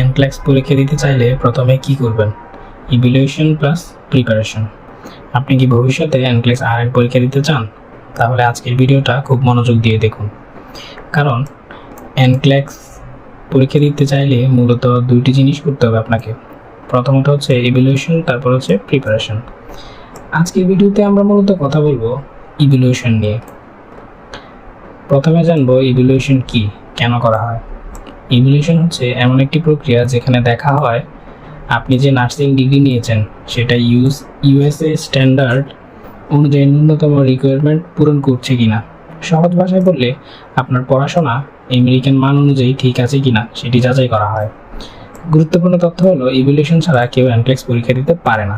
এনক্লেক্স পরীক্ষা দিতে চাইলে প্রথমে কি করবেন? Evaluation plus preparation. আপনি কি ভবিষ্যতে এনক্লেক্স আরএন পরীক্ষা দিতে চান? তাহলে আজকের ভিডিওটা খুব মনোযোগ দিয়ে দেখুন, কারণ এনক্লেক্স পরীক্ষা দিতে চাইলে মূলত দুইটি জিনিস করতে হবে আপনাকে। প্রথমত হচ্ছে ইভ্যালুয়েশন, তারপর হচ্ছে প্রিপারেশন। আজকের ভিডিওতে আমরা মূলত কথা বলবো ইভ্যালুয়েশন নিয়ে। প্রথমে জানবো ইভ্যালুয়েশন কি, কেন করা হয়। ইভ্যালুয়েশন হচ্ছে এমন একটি প্রক্রিয়া যেখানে দেখা হয় আপনি যে নার্সিং ডিগ্রি নিয়েছেন সেটা ইউএসএ স্ট্যান্ডার্ড অনুযায়ী ন্যূনতম রিকোয়ারমেন্ট পূরণ করছে কিনা। সহজ ভাষায় বললে আপনার পড়াশোনা আমেরিকান মান অনুযায়ী ঠিক আছে কিনা সেটি যাচাই করা হয়। গুরুত্বপূর্ণ তথ্য হলো ইভ্যালুয়েশন ছাড়া কেউ এনক্লেক্স পরীক্ষা দিতে পারে না।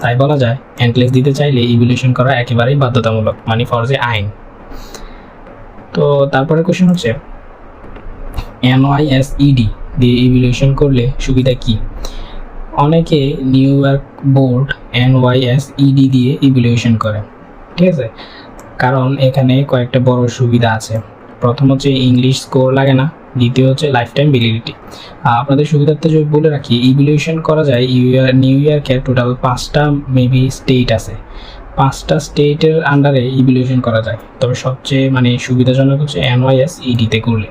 তাই বলা যায় এনক্লেক্স দিতে চাইলে ইভ্যালুয়েশন করা একেবারেই বাধ্যতামূলক, মানে ফরজে আইন। তো তারপরে কোশ্চেন হচ্ছে NYSED দিয়ে ইভ্যালুয়েশন করলে সুবিধা কি? অনেকে নিউ ইয়র্ক বোর্ড NYSED দিয়ে ইভ্যালুয়েশন করে, ঠিক আছে? কারণ এখানে কয়েকটা বড় সুবিধা আছে। প্রথম হচ্ছে ইংলিশ স্কোর লাগে না, দ্বিতীয় হচ্ছে লাইফ টাইম ভ্যালিডিটি। আপনাদের সুবিধার্থে যদি বলে রাখি, ইভ্যালুয়েশন করা যায় নিউ ইয়র্কের টোটাল 5টা মেবি স্টেট আছে, 5টা স্টেটের আন্ডারে ইভ্যালুয়েশন করা যায়। তবে সবচেয়ে সুবিধাজনক হচ্ছে NYSED-তে করলে।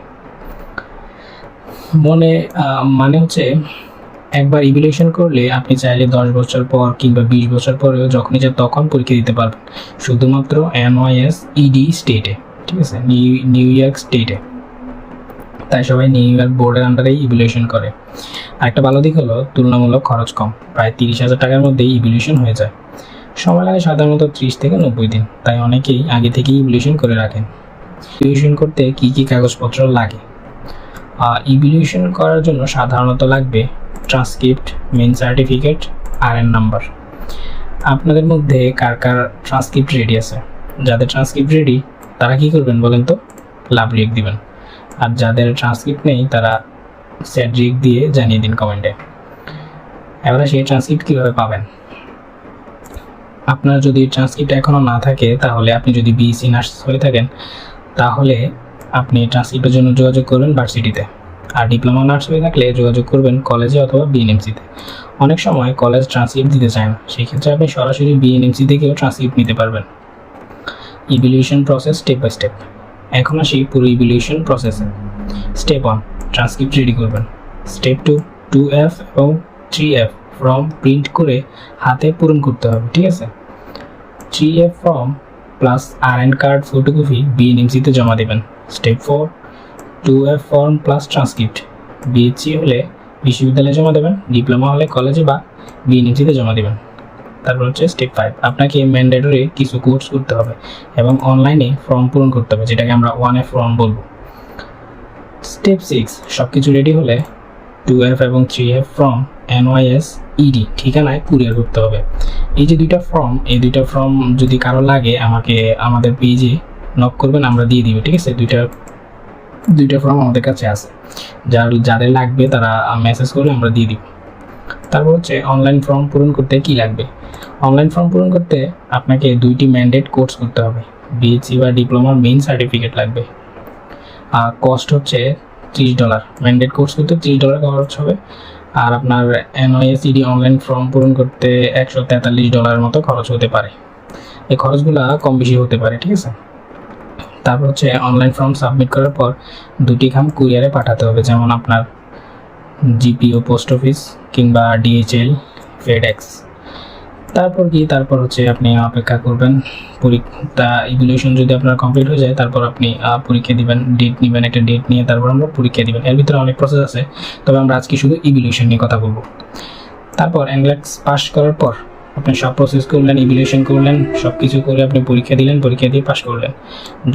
মানে হচ্ছে একবার ইভ্যালুয়েশন করলে আপনি চাইলে 10 বছর পর কিংবা 20 বছর পরেও যখনই তখন পরীক্ষা দিতে পারবেন, শুধুমাত্র NYSED স্টেটে, ঠিক আছে? নিউ ইয়র্ক স্টেটে। তাই সবাই নিউ ইয়র্ক বোর্ডের আন্ডারেই ইভ্যালুয়েশন করে। আরেকটা ভালো দিক হলো তুলনামূলক খরচ কম, প্রায় 30,000 টাকার মধ্যেই ইভ্যালুয়েশন হয়ে যায়। সময় লাগে সাধারণত 30 থেকে 90 দিন, তাই অনেকেই আগে থেকেই ইভ্যালুয়েশন করে রাখেন। ইভ্যালুয়েশন করতে কী কী কাগজপত্র লাগে? ইভ্যালুয়েশন করার জন্য সাধারণত লাগবে transcript, main certificate, RN number. আপনাদের মধ্যে কার কার ট্রান্সক্রিপ্ট রেডি আছে? যাদের ট্রান্সক্রিপ্ট রেডি তারা কি করবেন বলেন তো? লাভ রিয়েক্ট দিবেন। আর যাদের ট্রান্সক্রিপ্ট নেই তারা স্যাড রিয়েক্ট দিয়ে জানিয়ে দিন কমেন্টে। এবারে সেই ট্রান্সক্রিপ্ট কীভাবে পাবেন? আপনার যদি ট্রান্সক্রিপ্ট এখনও না থাকে, তাহলে আপনি যদি BEsc নার্স হয়ে থাকেন তাহলে আপনি ট্রান্সক্রিপ্টের জন্য যোগাযোগ করবেন ভার্সিটিতে। আর ডিপ্লোমা নার্স হয়ে থাকলে যোগাযোগ করবেন কলেজে অথবা BNMC-তে। অনেক সময় কলেজ ট্রান্সক্রিপ্ট দিতে চায় না, সেক্ষেত্রে আপনি সরাসরি BNMC থেকেও ট্রান্সক্রিপ্ট নিতে পারবেন। Evaluation process step by step. এখন আসি পুরো ইভ্যালুয়েশন প্রসেসে। স্টেপ 1, ট্রান্সক্রিপ্ট রেডি করবেন। স্টেপ 2, 2F এবং 3F ফর্ম প্রিন্ট করে হাতে পূরণ করতে হবে, ঠিক আছে? 3F form plus RN card photocopy BNMC-তে জমা দেবেন। Step 4, 2F form plus transcript BHC হলে বিশ্ববিদ্যালয়ে জমা দেবেন, ডিপ্লোমা হলে কলেজে বা BNMC-তে জমা দেবেন। তারপর হচ্ছে স্টেপ 5, আপনাকে ম্যান্ডেটরি কিছু কোর্স করতে হবে এবং অনলাইনে ফর্ম পূরণ করতে হবে, যেটাকে আমরা 1F ফর্ম বলবো। স্টেপ 6, সব কিছু রেডি হলে 2F এবং 3F ফর্ম NYSED ঠিকানায় কুরিয়ার করতে হবে। এই যে এই দুইটা ফর্ম যদি কারো লাগে আমাদের পেজে নক করবেন, আমরা দিয়ে দিব, ঠিক আছে? দুইটা ফর্ম আমাদের কাছে আছে, যাদের লাগবে তারা মেসেজ করলে আমরা দিয়ে দিব। তারপর হচ্ছে অনলাইন ফর্ম পূরণ করতে কি লাগবে? অনলাইন ফর্ম পূরণ করতে আপনাকে 2টি ম্যান্ডেট কোর্স করতে হবে। BHC বা ডিপ্লোমার মেইন সার্টিফিকেট লাগবে। আর কস্ট হচ্ছে $30। ম্যান্ডেট কোর্স করতে $30 খরচ হবে। আর আপনার NYSED অনলাইন ফর্ম পূরণ করতে $143 মতো খরচ হতে পারে। এই খরচগুলো কম বেশি হতে পারে, ঠিক আছে? তারপর হচ্ছে অনলাইন ফর্ম সাবমিট করার পর 2টি খাম কুরিয়ারে পাঠাতে হবে, যেমন আপনার GPO পোস্ট অফিস কিংবা DHL FedEx। তারপর হচ্ছে আপনি অপেক্ষা করবেন। ইভ্যালুয়েশন যদি আপনার কমপ্লিট হয়ে যায়, তারপর আপনি পরীক্ষা দিবেন, ডেট নেবেন, একটা ডেট নিয়ে তারপর আমরা পরীক্ষা দিবেন। এর ভিতরে অনেক প্রসেস আছে, তবে আমরা আজকে শুধু ইভ্যালুয়েশন নিয়ে কথা বলবো। তারপর এনক্লেক্স পাস করার পর আপনি সব প্রসেস করলেন, ইভ্যালুয়েশন করলেন, সব কিছু করে আপনি পরীক্ষা দিলেন, পরীক্ষা দিয়ে পাস করলেন।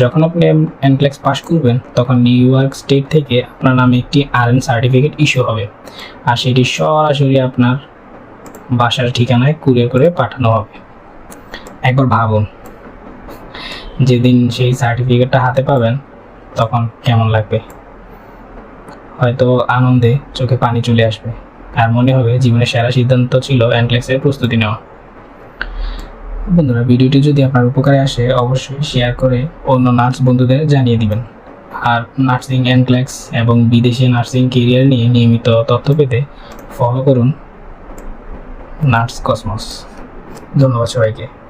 যখন আপনি এনক্লেক্স পাস করবেন তখন নিউ ইয়র্ক স্টেট থেকে আপনার নামে একটি RN সার্টিফিকেট ইস্যু হবে, আর সেটি সরাসরি আপনার বাসার ঠিকানায় কুরিয়ার করে পাঠানো হবে। একবার ভাবুন, যেদিন সেই সার্টিফিকেটটা হাতে পাবেন তখন কেমন লাগবে? হয়তো আনন্দে চোখে পানি চলে আসবে, আর মনে হবে জীবনের সেরা সিদ্ধান্ত ছিল এনক্লেক্সের প্রস্তুতি নেওয়া। বন্ধুরা, ভিডিওটি যদি আপনার উপকারে আসে অবশ্যই শেয়ার করে অন্য নার্স বন্ধুদের জানিয়ে দিবেন। আর নার্সিং এনক্লেক্স এবং বিদেশি নার্সিং কেরিয়ার নিয়ে নিয়মিত তথ্য পেতে ফলো করুন নার্স কসমস। ধন্যবাদ সবাইকে।